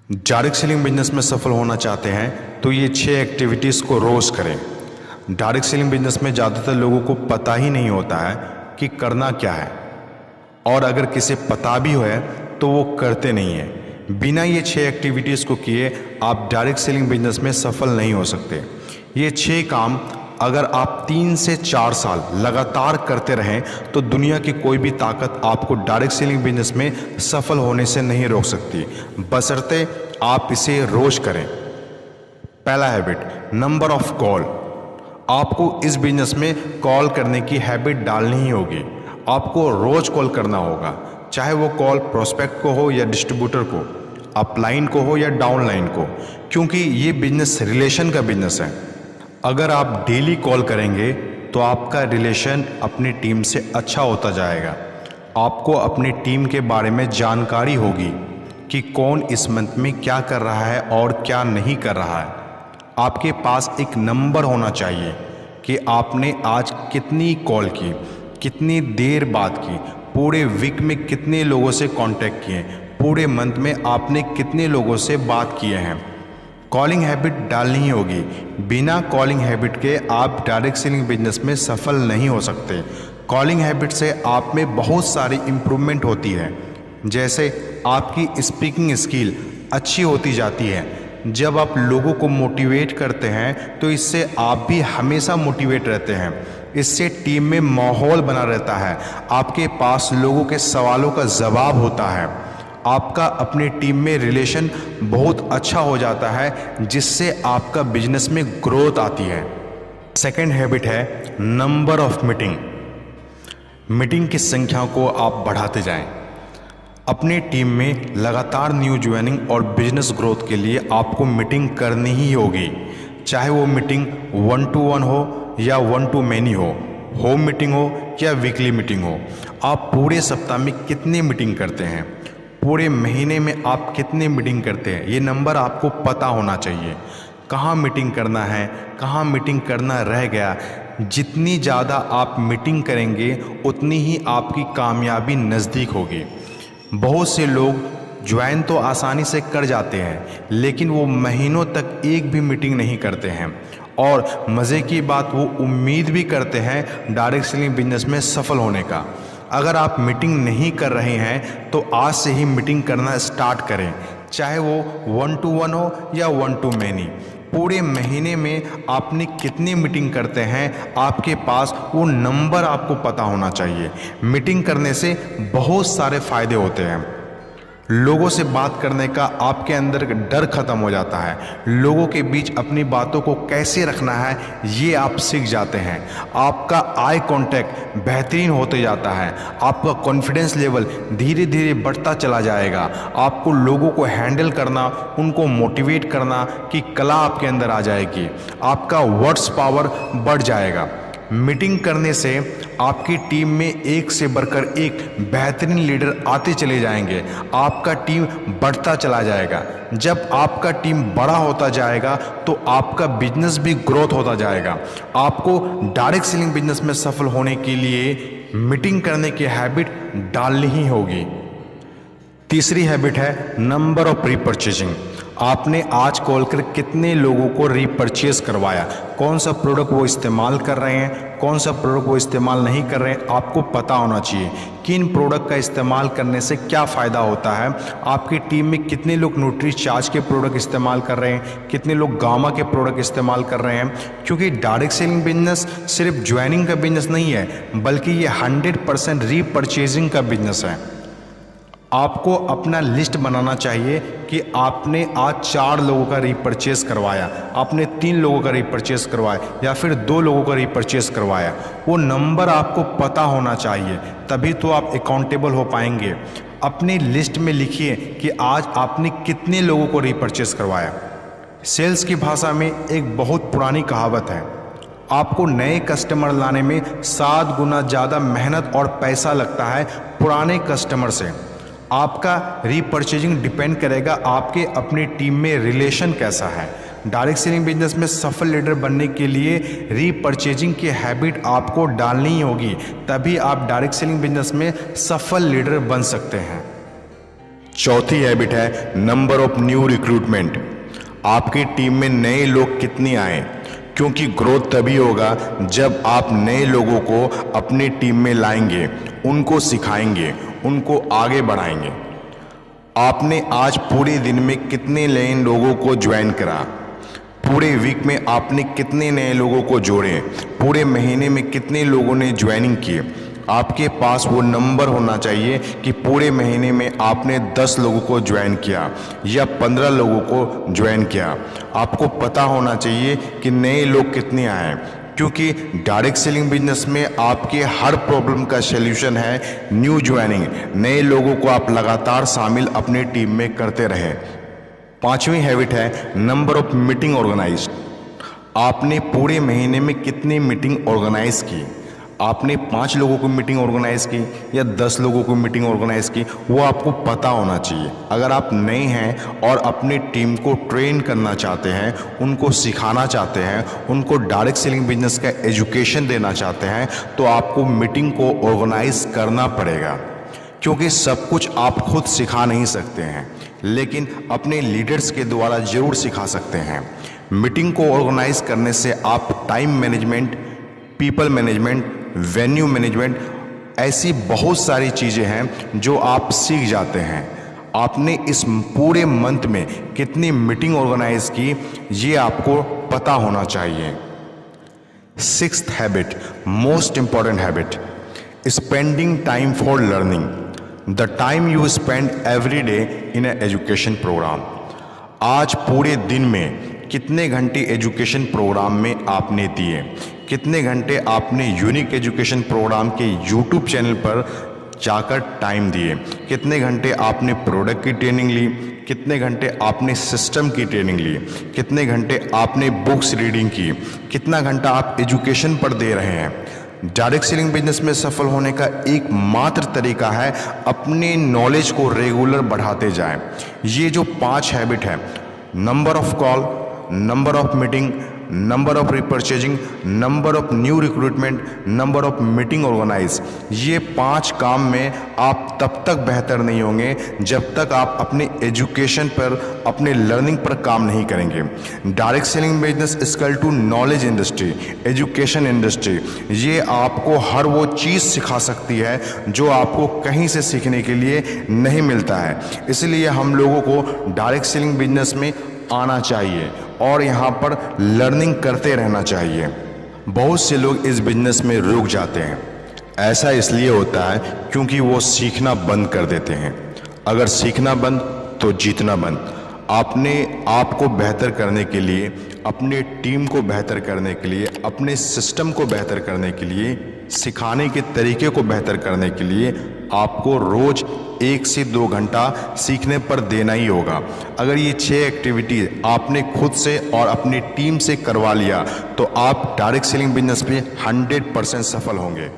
Direct selling business में सफल होना चाहते हैं तो ये 6 एक्टिविटीज़ को रोज़ करें। डायरेक्ट सेलिंग बिजनेस में ज़्यादातर लोगों को पता ही नहीं होता है कि करना क्या है, और अगर किसे पता भी है तो वो करते नहीं है। बिना ये 6 एक्टिविटीज़ को किए आप डायरेक्ट सेलिंग बिजनेस में सफल नहीं हो सकते। ये 6 काम अगर आप 3 से 4 साल लगातार करते रहें तो दुनिया की कोई भी ताकत आपको डायरेक्ट सेलिंग बिजनेस में सफल होने से नहीं रोक सकती, बशर्ते आप इसे रोज करें। पहला हैबिट, नंबर ऑफ कॉल। आपको इस बिजनेस में कॉल करने की हैबिट डालनी ही होगी। आपको रोज कॉल करना होगा, चाहे वो कॉल प्रोस्पेक्ट को हो या डिस्ट्रीब्यूटर को, अपलाइन को हो या डाउनलाइन को, क्योंकि ये बिजनेस रिलेशन का बिजनेस है। अगर आप डेली कॉल करेंगे तो आपका रिलेशन अपनी टीम से अच्छा होता जाएगा। आपको अपनी टीम के बारे में जानकारी होगी कि कौन इस मंथ में क्या कर रहा है और क्या नहीं कर रहा है। आपके पास एक नंबर होना चाहिए कि आपने आज कितनी कॉल की, कितनी देर बात की, पूरे वीक में कितने लोगों से कांटेक्ट किए, पूरे मंथ में आपने कितने लोगों से बात किए हैं। कॉलिंग हैबिट डालनी ही होगी। बिना कॉलिंग हैबिट के आप डायरेक्ट सेलिंग बिजनेस में सफल नहीं हो सकते। कॉलिंग हैबिट से आप में बहुत सारी इम्प्रूवमेंट होती है, जैसे आपकी स्पीकिंग स्किल अच्छी होती जाती है। जब आप लोगों को मोटिवेट करते हैं तो इससे आप भी हमेशा मोटिवेट रहते हैं। इससे टीम में माहौल बना रहता है, आपके पास लोगों के सवालों का जवाब होता है, आपका अपने टीम में रिलेशन बहुत अच्छा हो जाता है, जिससे आपका बिजनेस में ग्रोथ आती है। सेकंड हैबिट है नंबर ऑफ मीटिंग। मीटिंग की संख्या को आप बढ़ाते जाएं। अपने टीम में लगातार न्यू ज्वाइनिंग और बिजनेस ग्रोथ के लिए आपको मीटिंग करनी ही होगी, चाहे वो मीटिंग 1 to 1 हो या 1 to many हो, होम मीटिंग हो या वीकली मीटिंग हो। आप पूरे सप्ताह में कितनी मीटिंग करते हैं, पूरे महीने में आप कितने मीटिंग करते हैं, ये नंबर आपको पता होना चाहिए। कहाँ मीटिंग करना है, कहाँ मीटिंग करना रह गया। जितनी ज़्यादा आप मीटिंग करेंगे उतनी ही आपकी कामयाबी नज़दीक होगी। बहुत से लोग ज्वाइन तो आसानी से कर जाते हैं, लेकिन वो महीनों तक एक भी मीटिंग नहीं करते हैं, और मज़े की बात वो उम्मीद भी करते हैं डायरेक्ट सेलिंग बिजनेस में सफल होने का। अगर आप मीटिंग नहीं कर रहे हैं तो आज से ही मीटिंग करना स्टार्ट करें, चाहे वो 1 to 1 हो या 1 to many। पूरे महीने में आपने कितनी मीटिंग करते हैं, आपके पास वो नंबर आपको पता होना चाहिए। मीटिंग करने से बहुत सारे फ़ायदे होते हैं। लोगों से बात करने का आपके अंदर डर खत्म हो जाता है। लोगों के बीच अपनी बातों को कैसे रखना है ये आप सीख जाते हैं। आपका आई कांटेक्ट बेहतरीन होते जाता है। आपका कॉन्फिडेंस लेवल धीरे धीरे बढ़ता चला जाएगा। आपको लोगों को हैंडल करना, उनको मोटिवेट करना की कला आपके अंदर आ जाएगी। आपका वर्ड्स पावर बढ़ जाएगा। मीटिंग करने से आपकी टीम में एक से बढ़कर एक बेहतरीन लीडर आते चले जाएंगे। आपका टीम बढ़ता चला जाएगा। जब आपका टीम बड़ा होता जाएगा तो आपका बिजनेस भी ग्रोथ होता जाएगा। आपको डायरेक्ट सेलिंग बिजनेस में सफल होने के लिए मीटिंग करने की हैबिट डालनी ही होगी। तीसरी हैबिट है नंबर ऑफ रीपरचेजिंग। आपने आज कॉल कर कितने लोगों को रीपरचेज करवाया, कौन सा प्रोडक्ट वो इस्तेमाल कर रहे हैं, कौन सा प्रोडक्ट वो इस्तेमाल नहीं कर रहे हैं, आपको पता होना चाहिए। किन प्रोडक्ट का इस्तेमाल करने से क्या फ़ायदा होता है। आपकी टीम में कितने लोग न्यूट्रीचार्ज के प्रोडक्ट इस्तेमाल कर रहे हैं, कितने लोग गामा के प्रोडक्ट इस्तेमाल कर रहे हैं। क्योंकि डायरेक्ट सेलिंग बिजनेस सिर्फ ज्वाइनिंग का बिजनेस नहीं है, बल्कि ये 100% रीपरचेजिंग का बिजनेस है। आपको अपना लिस्ट बनाना चाहिए कि आपने आज 4 लोगों का रीपरचेस करवाया, आपने 3 लोगों का रीपरचेस करवाया या फिर 2 लोगों का रीपरचेस करवाया। वो नंबर आपको पता होना चाहिए, तभी तो आप अकाउंटेबल हो पाएंगे। अपनी लिस्ट में लिखिए कि आज आपने कितने लोगों को रीपरचेस करवाया। सेल्स की भाषा में एक बहुत पुरानी कहावत है, आपको नए कस्टमर लाने में 7 गुना ज़्यादा मेहनत और पैसा लगता है पुराने कस्टमर से। आपका रीपरचेजिंग डिपेंड करेगा आपके अपनी टीम में रिलेशन कैसा है। डायरेक्ट सेलिंग बिजनेस में सफल लीडर बनने के लिए रीपरचेजिंग की हैबिट आपको डालनी ही होगी, तभी आप डायरेक्ट सेलिंग बिजनेस में सफल लीडर बन सकते हैं। चौथी हैबिट है नंबर ऑफ न्यू रिक्रूटमेंट। आपकी टीम में नए लोग कितने आए, क्योंकि ग्रोथ तभी होगा जब आप नए लोगों को अपनी टीम में लाएंगे, उनको सिखाएंगे, उनको आगे बढ़ाएंगे। आपने आज पूरे दिन में कितने नए लोगों को ज्वाइन करा, पूरे वीक में आपने कितने नए लोगों को जोड़े, पूरे महीने में कितने लोगों ने ज्वाइनिंग की। आपके पास वो नंबर होना चाहिए कि पूरे महीने में आपने 10 लोगों को ज्वाइन किया या 15 लोगों को ज्वाइन किया। आपको पता होना चाहिए कि नए लोग कितने आए, क्योंकि डायरेक्ट सेलिंग बिजनेस में आपके हर प्रॉब्लम का सलूशन है न्यू ज्वाइनिंग। नए लोगों को आप लगातार शामिल अपनी टीम में करते रहें। पांचवी हैबिट है नंबर ऑफ मीटिंग ऑर्गेनाइज। आपने पूरे महीने में कितनी मीटिंग ऑर्गेनाइज की, आपने 5 लोगों को मीटिंग ऑर्गेनाइज की या 10 लोगों को मीटिंग ऑर्गेनाइज की, वो आपको पता होना चाहिए। अगर आप नए हैं और अपनी टीम को ट्रेन करना चाहते हैं, उनको सिखाना चाहते हैं, उनको डायरेक्ट सेलिंग बिजनेस का एजुकेशन देना चाहते हैं, तो आपको मीटिंग को ऑर्गेनाइज करना पड़ेगा। क्योंकि सब कुछ आप खुद सिखा नहीं सकते हैं, लेकिन अपने लीडर्स के द्वारा जरूर सिखा सकते हैं। मीटिंग को ऑर्गेनाइज करने से आप time management, people management, venue management, ऐसी बहुत सारी चीज़ें हैं जो आप सीख जाते हैं। आपने इस पूरे मंथ में कितनी मीटिंग ऑर्गेनाइज की, ये आपको पता होना चाहिए। Sixth habit, most important habit, spending time for learning. The time you spend every day in a education programme. आज पूरे दिन में कितने घंटे एजुकेशन प्रोग्राम में आपने दिए, कितने घंटे आपने यूनिक एजुकेशन प्रोग्राम के यूट्यूब चैनल पर जाकर टाइम दिए, कितने घंटे आपने प्रोडक्ट की ट्रेनिंग ली, कितने घंटे आपने सिस्टम की ट्रेनिंग ली, कितने घंटे आपने बुक्स रीडिंग की, कितना घंटा आप एजुकेशन पर दे रहे हैं। डायरेक्ट सेलिंग बिजनेस में सफल होने का एकमात्र तरीका है अपने नॉलेज को रेगुलर बढ़ाते जाएं। ये जो 5 हैबिट है, number of call, number of meeting, number of repurchasing, number of new recruitment, number of meeting organise, ये 5 काम में आप तब तक बेहतर नहीं होंगे जब तक आप अपने एजुकेशन पर, अपने लर्निंग पर काम नहीं करेंगे। Direct selling business equal to knowledge industry, education industry. ये आपको हर वो चीज़ सिखा सकती है जो आपको कहीं से सीखने के लिए नहीं मिलता है। इसलिए हम लोगों को डायरेक्ट सेलिंग बिजनेस में आना चाहिए और यहाँ पर लर्निंग करते रहना चाहिए। बहुत से लोग इस बिजनेस में रुक जाते हैं। ऐसा इसलिए होता है क्योंकि वो सीखना बंद कर देते हैं। अगर सीखना बंद तो जीतना बंद। आपने आपको बेहतर करने के लिए, अपने टीम को बेहतर करने के लिए, अपने सिस्टम को बेहतर करने के लिए, सिखाने के तरीके को बेहतर करने के लिए आपको रोज 1 से 2 घंटा सीखने पर देना ही होगा। अगर ये 6 एक्टिविटी आपने खुद से और अपनी टीम से करवा लिया तो आप डायरेक्ट सेलिंग बिजनेस में 100% सफल होंगे।